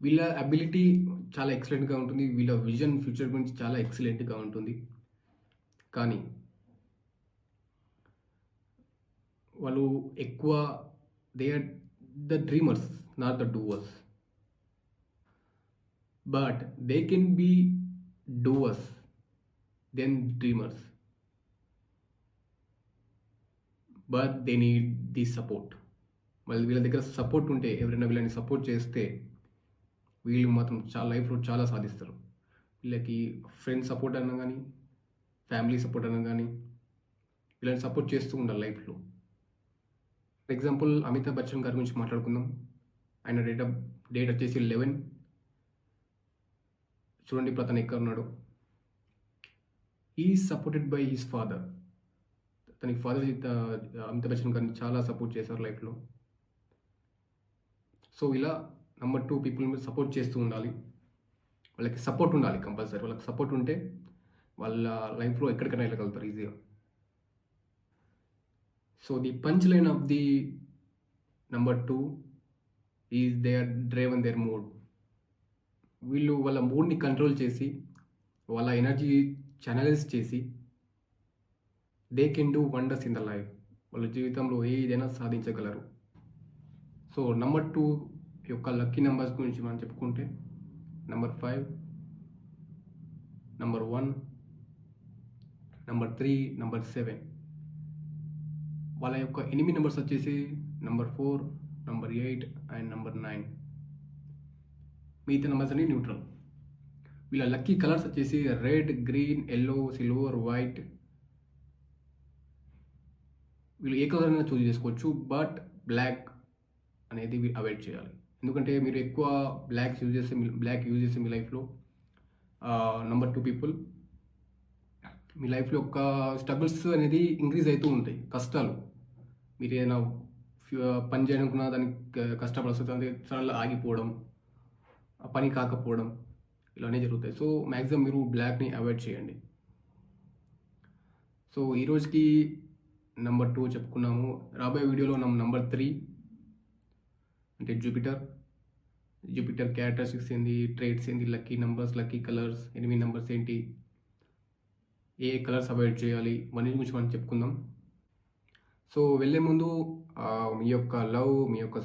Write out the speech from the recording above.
వీళ్ళ అబిలిటీ చాలా ఎక్సలెంట్‌గా ఉంటుంది. వీళ్ళ విజన్ ఫ్యూచర్ గురించి చాలా ఎక్సలెంట్‌గా ఉంటుంది. కానీ వాళ్ళు ఎక్కువ they are the dreamers, not the doers. But they can be doers then dreamers. But they need the support. వీళ్ళ దగ్గర సపోర్ట్ ఉంటే, ఎవరైనా వీళ్ళని సపోర్ట్ చేస్తే, వీళ్ళు మాత్రం లైఫ్‌లో చాలా సాధిస్తారు. వీళ్ళకి ఫ్రెండ్స్ సపోర్ట్ అన్నా గానీ, ఫ్యామిలీ సపోర్ట్ అన్నా గానీ, వీళ్ళని సపోర్ట్ చేస్తూ ఉండాలి లైఫ్‌లో. ఫర్ ఎగ్జాంపుల్ 'అమితాబ్ బచ్చన్' గారి గురించి మాట్లాడుకుందాం. ఆయన డేట్ వచ్చేసి 11. చూడండి ఇప్పుడు అతను ఎక్కడున్నాడో. He is supported by his father. అతని ఫాదర్ 'అమితాబ్ బచ్చన్' గారిని చాలా సపోర్ట్ చేశారు లైఫ్‌లో. సో, ఇలా నంబర్ 2 పీపుల్ మీద సపోర్ట్ చేస్తూ ఉండాలి. వాళ్ళకి సపోర్ట్ ఉండాలి కంపల్సరీ. వాళ్ళకి సపోర్ట్ ఉంటే వాళ్ళ లైఫ్‌లో ఎక్కడికైనా వెళ్ళగలుగుతారు ఈజీగా. So, the punch line of the number 2 is they are driven their mood. వీళ్ళు వాళ్ళ మూడ్‌ని కంట్రోల్ చేసి, వాళ్ళ ఎనర్జీ చానలైజ్ చేసి, they can do wonders in the life. వాళ్ళ జీవితంలో ఏదైనా సాధించగలరు. సో, నంబర్ 2 యొక్క లక్కీ నంబర్స్ గురించి మనం చెప్పుకుంటే నంబర్ 5, నంబర్ 1, నంబర్ 3, నంబర్ 7. వాళ్ళ యొక్క ఎనిమీ నంబర్స్ వచ్చేసి నంబర్ 4, నంబర్ 8 అండ్ నంబర్ 9. మిగతా నంబర్స్ అన్ని న్యూట్రల్. వీళ్ళ లక్కీ కలర్స్ వచ్చేసి red, green, yellow, silver, white. వీళ్ళు ఏ కలర్ అయినా చూజ్ చేసుకోవచ్చు. బట్ బ్లాక్ అనేది అవాయిడ్ చేయాలి. ఎందుకంటే మీరు ఎక్కువ బ్లాక్ యూజ్ చేస్తే మీ లైఫ్‌లో నంబర్ 2 పీపుల్ మీ లైఫ్‌లో యొక్క స్ట్రగుల్స్ అనేది ఇంక్రీజ్ అవుతూ ఉంటాయి. కష్టాలు. మీరు ఏదైనా పని చేయాలనుకున్న దానికి కష్టపడాల్సి వస్తుంది. సడన్‌గా ఆగిపోవడం, ఆ పని కాకపోవడం ఇలానే జరుగుతాయి. సో, మాక్సిమం మీరు బ్లాక్‌ని అవాయిడ్ చేయండి. సో, ఈ రోజుకి నంబర్ 2 చెప్పుకున్నాము. రాబోయే వీడియోలో నంబర్ 3 అంటే జూపిటర్ క్యారెక్టరిస్టిక్స్ ఏంది, ట్రేట్స్ ఏంది, lucky numbers, lucky colours, enemy numbers ఏంటి, ఏ కలర్స్ అవాయిడ్ చేయాలి, ఇవన్నీ గురించి మనం చెప్పుకుందాం. సో, వెళ్ళే ముందు మీ యొక్క లవ్, మీ యొక్క